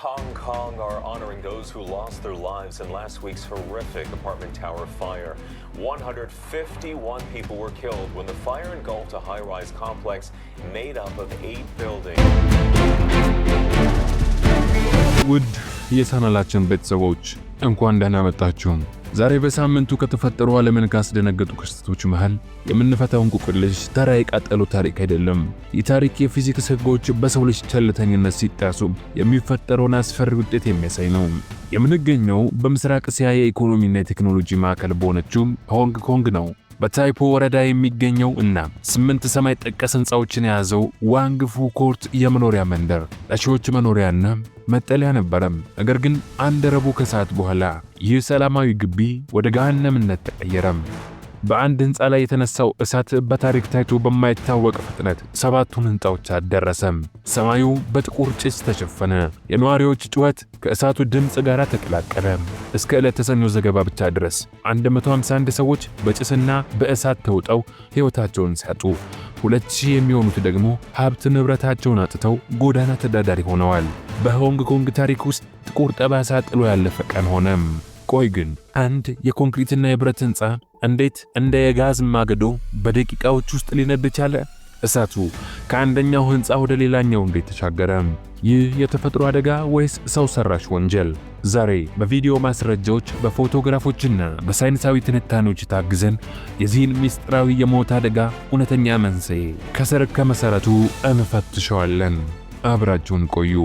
Hong Kong are honoring those who lost their lives in last week's horrific apartment tower fire. 151 people were killed when the fire engulfed a high-rise complex made up of 8 buildings. ውድ የቻናላችን ቤተሰቦች እንኳን ደህና መጣችሁ። ዛሬ በሳምንቱ ከተፈጠሩ ዓለምን ካስደነገጡ ክስተቶች መሃል የምንፈታው እንቆቅልሽ ተራ የቃጠሎ ታሪክ አይደለም። ይህ ታሪክ የፊዚክስ ሕጎች በሰው ልጅ ቸልተኝነት ሲጣሱ የሚፈጠረውን አስፈሪ ውጤት የሚያሳይ ነው። የምንገኘው በምስራቅ እስያ የኢኮኖሚና የቴክኖሎጂ ማዕከል በሆነችው ሆንግ ኮንግ ነው። በታይፖ ወረዳ የሚገኘው እና 8 ሰማይ ጠቀስ ህንጻዎችን የያዘው ዋንግፉ ኮርት የመኖሪያ መንደር ለሺዎች መኖሪያና መጠለያ ነበረም። ነገር ግን አንድ ረቡዕ ከሰዓት በኋላ ይህ ሰላማዊ ግቢ ወደ ገሃነምነት ተቀየረም። በአንድ ህንጻ ላይ የተነሳው እሳት በታሪክ ታይቶ በማይታወቅ ፍጥነት 7ቱን ህንጻዎች አደረሰም። ሰማዩ በጥቁር ጭስ ተሸፈነ። የነዋሪዎች ጩኸት ከእሳቱ ድምጽ ጋር ተቀላቀለ። እስከ ዕለተ ሰኞ ዘገባ ብቻ ድረስ 151 ሰዎች በጭስና በእሳት ተውጠው ሕይወታቸውን ሲያጡ 2000 የሚሆኑት ደግሞ ሀብት ንብረታቸውን አጥተው ጎዳና ተዳዳሪ ሆነዋል። በሆንግ ኮንግ ታሪክ ውስጥ ጥቁር ጠባሳ ጥሎ ያለፈ ቀን ሆነም። ቆይ ግን አንድ የኮንክሪትና የብረት ህንጻ እንዴት እንደ የጋዝ ማገዶ በደቂቃዎች ውስጥ ሊነድ ቻለ? እሳቱ ከአንደኛው ህንጻ ወደ ሌላኛው እንዴት ተሻገረ? ይህ የተፈጥሮ አደጋ ወይስ ሰው ሰራሽ ወንጀል? ዛሬ በቪዲዮ ማስረጃዎች፣ በፎቶግራፎችና በሳይንሳዊ ትንታኔዎች ታግዘን የዚህን ሚስጥራዊ የሞት አደጋ እውነተኛ መንስኤ ከስር ከመሰረቱ እንፈትሸዋለን። አብራችሁን ቆዩ።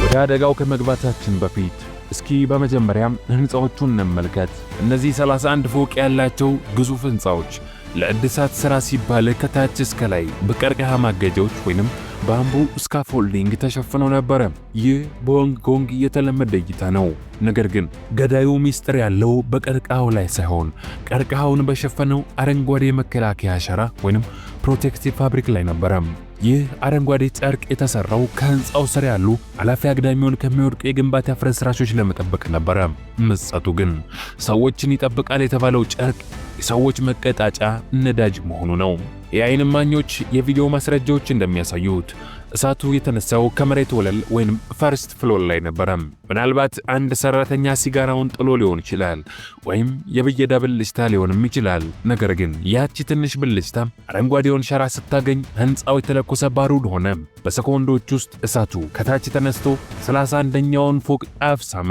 ወደ አደጋው ከመግባታችን በፊት እስኪ በመጀመሪያም ህንጻዎቹን እንመልከት። እነዚህ 31 ፎቅ ያላቸው ግዙፍ ህንጻዎች ለእድሳት ሥራ ሲባል ከታች እስከ ላይ በቀርከሃ ማገጃዎች ወይንም ባምቡ ስካፎልዲንግ ተሸፍነው ነበር። ይህ በሆንግ ኮንግ የተለመደ እይታ ነው። ነገር ግን ገዳዩ ሚስጥር ያለው በቀርከሃው ላይ ሳይሆን ቀርከሃውን በሸፈነው አረንጓዴ መከላከያ ሸራ ወይንም ፕሮቴክቲቭ ፋብሪክ ላይ ነበር። ይህ አረንጓዴ ጨርቅ የተሰራው ከህንጻው ስር ያሉ አላፊ አግዳሚውን ከሚወድቁ የግንባታ ፍርስራሾች ለመጠበቅ ነበር። ምጸቱ ግን ሰዎችን ይጠብቃል የተባለው ጨርቅ የሰዎች መቀጣጫ ነዳጅ መሆኑ ነው። የዓይን እማኞች የቪዲዮ ማስረጃዎች እንደሚያሳዩት እሳቱ የተነሳው ከመሬት ወለል ወይንም ፈርስት ፍሎር ላይ ነበር። ምናልባት አንድ ሰራተኛ ሲጋራውን ጥሎ ሊሆን ይችላል፣ ወይም የብየዳ ብልጭታ ሊሆንም ይችላል። ነገር ግን ያቺ ትንሽ ብልጭታ አረንጓዴውን ሸራ ስታገኝ ህንጻው የተለኮሰ ባሩድ ሆነ። በሰኮንዶች ውስጥ እሳቱ ከታች ተነስቶ 31ኛውን ፎቅ ጫፍ ሳመ።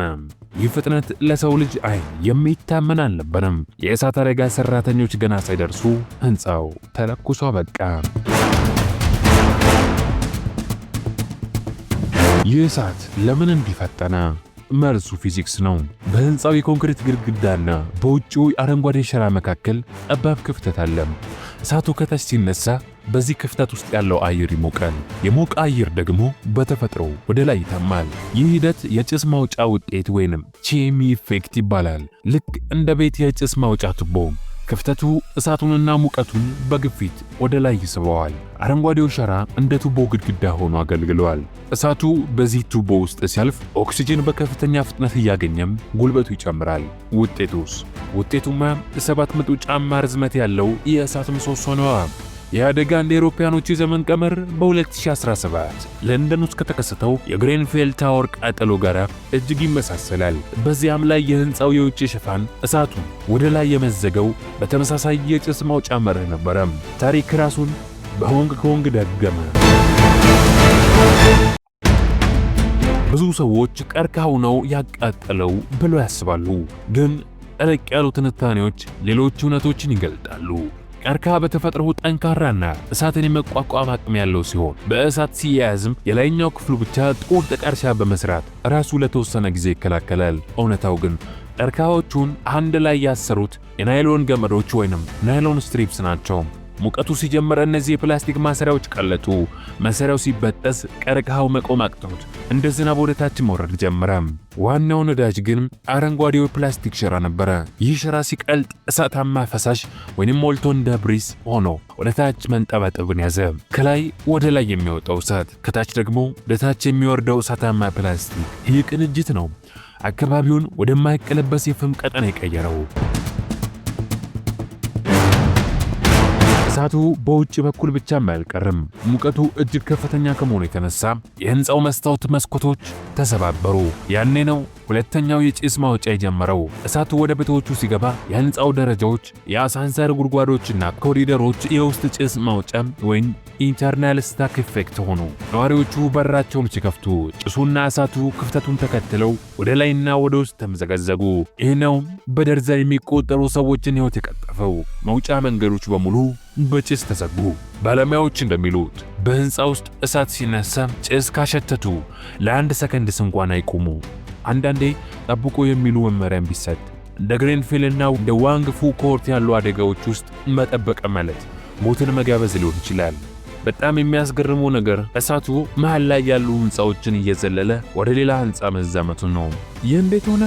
ይህ ፍጥነት ለሰው ልጅ ዓይን የሚታመን አልነበረም። የእሳት አደጋ ሰራተኞች ገና ሳይደርሱ ህንጻው ተለኩሶ በቃ። ይህ እሳት ለምን እንዲፈጠነ? መልሱ ፊዚክስ ነው። በህንጻው የኮንክሪት ግድግዳና በውጭው አረንጓዴ ሸራ መካከል ጠባብ ክፍተት አለ። እሳቱ ከታች ሲነሳ በዚህ ክፍተት ውስጥ ያለው አየር ይሞቃል። የሞቀ አየር ደግሞ በተፈጥሮ ወደ ላይ ይተማል። ይህ ሂደት የጭስ ማውጫ ውጤት ወይንም ቼሚ ኢፌክት ይባላል። ልክ እንደ ቤት የጭስ ማውጫ ቱቦ ክፍተቱ እሳቱንና ሙቀቱን በግፊት ወደ ላይ ይስበዋል። አረንጓዴው ሸራ እንደ ቱቦ ግድግዳ ሆኖ አገልግሏል። እሳቱ በዚህ ቱቦ ውስጥ ሲያልፍ ኦክሲጅን በከፍተኛ ፍጥነት እያገኘም ጉልበቱ ይጨምራል። ውጤቱማ 700 ጫማ ርዝመት ያለው የእሳት ምሰሶ ነው። የአደጋ እንደ አውሮፓውያኖቹ ዘመን ቀመር በ2017 ለንደን ውስጥ ከተከሰተው የግሬንፌል ታወር ቃጠሎ ጋር እጅግ ይመሳሰላል። በዚያም ላይ የህንጻው የውጭ ሽፋን እሳቱ ወደ ላይ የመዘገው በተመሳሳይ የጭስ ማውጫ መርህ ነበረ። ታሪክ ራሱን በሆንግ ኮንግ ደገመ። ብዙ ሰዎች ቀርከሃው ነው ያቃጠለው ብለው ያስባሉ። ግን ጠለቅ ያሉ ትንታኔዎች ሌሎች እውነቶችን ይገልጣሉ። ቀርከሃ በተፈጥሮ ጠንካራና እሳትን የመቋቋም አቅም ያለው ሲሆን በእሳት ሲያያዝም የላይኛው ክፍሉ ብቻ ጥቁር ጥቀርሻ በመስራት ራሱ ለተወሰነ ጊዜ ይከላከላል። እውነታው ግን ቀርከሃዎቹን አንድ ላይ ያሰሩት የናይሎን ገመዶች ወይንም ናይሎን ስትሪፕስ ናቸው። ሙቀቱ ሲጀምር እነዚህ የፕላስቲክ ማሰሪያዎች ቀለጡ። ማሰሪያው ሲበጠስ ቀርከሃው መቆም አቅቶት እንደ ዝናብ ወደ ታች መውረድ ጀመረ። ዋናው ነዳጅ ግን አረንጓዴው ፕላስቲክ ሸራ ነበረ። ይህ ሸራ ሲቀልጥ እሳታማ ፈሳሽ ወይንም ሞልቶ እንደ ብሪስ ሆኖ ወደ ታች መንጠባጠብን ያዘ። ከላይ ወደ ላይ የሚወጣው እሳት፣ ከታች ደግሞ ወደ ታች የሚወርደው እሳታማ ፕላስቲክ። ይህ ቅንጅት ነው አካባቢውን ወደማይቀለበስ የፍም ቀጠና የቀየረው። እሳቱ በውጭ በኩል ብቻም አልቀርም። ሙቀቱ እጅግ ከፍተኛ ከመሆኑ የተነሳ የህንፃው መስታወት መስኮቶች ተሰባበሩ። ያኔ ነው ሁለተኛው የጭስ ማውጫ የጀመረው። እሳቱ ወደ ቤቶቹ ሲገባ የህንፃው ደረጃዎች፣ የአሳንሰር ጉድጓዶችና ኮሪደሮች የውስጥ ጭስ ማውጫ ወይም ኢንተርናል ስታክ ኢፌክት ሆኑ። ነዋሪዎቹ በራቸውን ሲከፍቱ ጭሱና እሳቱ ክፍተቱን ተከትለው ወደ ላይና ወደ ውስጥ ተምዘገዘጉ። ይህ ነው በደርዘን የሚቆጠሩ ሰዎችን ህይወት የቀጠፈው። መውጫ መንገዶች በሙሉ በጭስ ተዘጉ። ባለሙያዎች እንደሚሉት በህንፃ ውስጥ እሳት ሲነሳ ጭስ ካሸተቱ ለአንድ ሰከንድስ እንኳን አይቆሙ። አንዳንዴ ጠብቆ የሚሉ መመሪያም ቢሰጥ እንደ ግሬንፊልና እንደ ዋንግ ፉኮርት ያሉ አደጋዎች ውስጥ መጠበቅ ማለት ሞትን መጋበዝ ሊሆን ይችላል። በጣም የሚያስገርመው ነገር እሳቱ መሃል ላይ ያሉ ህንፃዎችን እየዘለለ ወደ ሌላ ህንፃ መዛመቱ ነው። ይህ እንዴት ሆነ?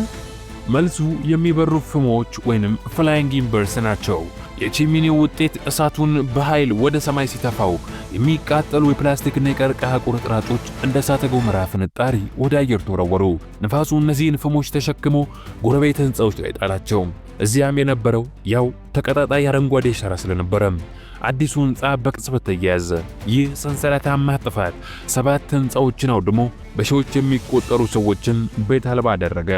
መልሱ የሚበሩ ፍሞች ወይንም ፍላይንግ ኢምበርስ ናቸው። የቺሚኒው ውጤት እሳቱን በኃይል ወደ ሰማይ ሲተፋው የሚቃጠሉ የፕላስቲክና የቀርከሃ ቁርጥራጮች እንደ እሳተ ገሞራ ፍንጣሪ ወደ አየር ተወረወሩ። ንፋሱ እነዚህን ፍሞች ተሸክሞ ጎረቤት ህንፃዎች ላይ ጣላቸው። እዚያም የነበረው ያው ተቀጣጣይ አረንጓዴ ሸራ ስለነበረም አዲሱ ህንፃ በቅጽበት ተያያዘ። ይህ ሰንሰለታማ ጥፋት 7 ህንፃዎችን አውድሞ በሺዎች የሚቆጠሩ ሰዎችን ቤት አልባ አደረገ።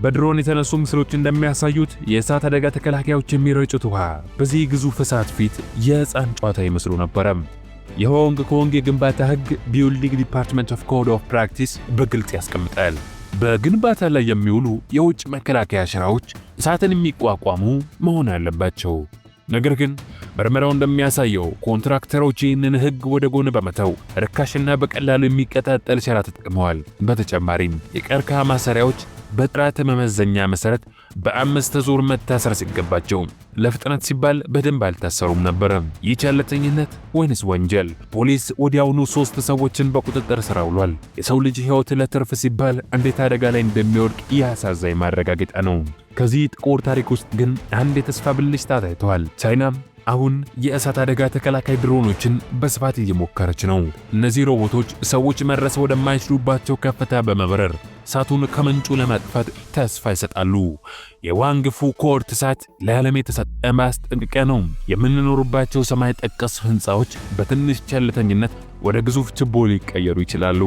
በድሮን የተነሱ ምስሎች እንደሚያሳዩት የእሳት አደጋ ተከላካዮች የሚረጩት ውሃ በዚህ ግዙፍ እሳት ፊት የህፃን ጨዋታ ይመስሉ ነበረ። የሆንግ ኮንግ የግንባታ ህግ ቢልዲንግ ዲፓርትመንት ኦፍ ኮድ ኦፍ ፕራክቲስ በግልጽ ያስቀምጣል። በግንባታ ላይ የሚውሉ የውጭ መከላከያ ሸራዎች እሳትን የሚቋቋሙ መሆን አለባቸው። ነገር ግን ምርመራው እንደሚያሳየው ኮንትራክተሮች ይህንን ህግ ወደ ጎን በመተው ርካሽና በቀላሉ የሚቀጣጠል ሸራ ተጠቅመዋል። በተጨማሪም የቀርከሃ ማሰሪያዎች በጥራት መመዘኛ መሰረት በ5 ዙር መታሰር ሲገባቸው ለፍጥነት ሲባል በደንብ አልታሰሩም ነበር። ይህ ቸልተኝነት ወይንስ ወንጀል? ፖሊስ ወዲያውኑ 3 ሰዎችን በቁጥጥር ስር አውሏል። የሰው ልጅ ህይወት ለትርፍ ሲባል እንዴት አደጋ ላይ እንደሚወድቅ ያሳዛኝ ማረጋገጫ ነው። ከዚህ ጥቁር ታሪክ ውስጥ ግን አንድ የተስፋ ብልጭታ ታይቷል። ቻይናም አሁን የእሳት አደጋ ተከላካይ ድሮኖችን በስፋት እየሞከረች ነው። እነዚህ ሮቦቶች ሰዎች መድረስ ወደማይችሉባቸው ከፍታ በመብረር እሳቱን ከምንጩ ለማጥፋት ተስፋ ይሰጣሉ። የዋንግ ፉኮርት እሳት ለዓለም የተሰጠ ማስጠንቀቂያ ነው። የምንኖርባቸው ሰማይ ጠቀስ ህንፃዎች በትንሽ ቸልተኝነት ወደ ግዙፍ ችቦ ሊቀየሩ ይችላሉ።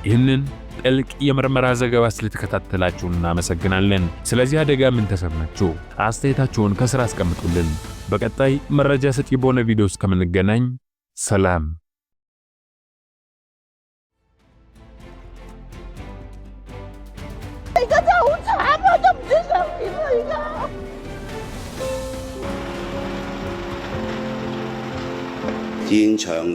ይህንን ጥልቅ የምርመራ ዘገባ ስለተከታተላችሁ እናመሰግናለን። ስለዚህ አደጋ ምን ተሰማችሁ? አስተያየታችሁን ከስራ አስቀምጡልን። በቀጣይ መረጃ ሰጪ በሆነ ቪዲዮ እስከምንገናኝ ሰላም።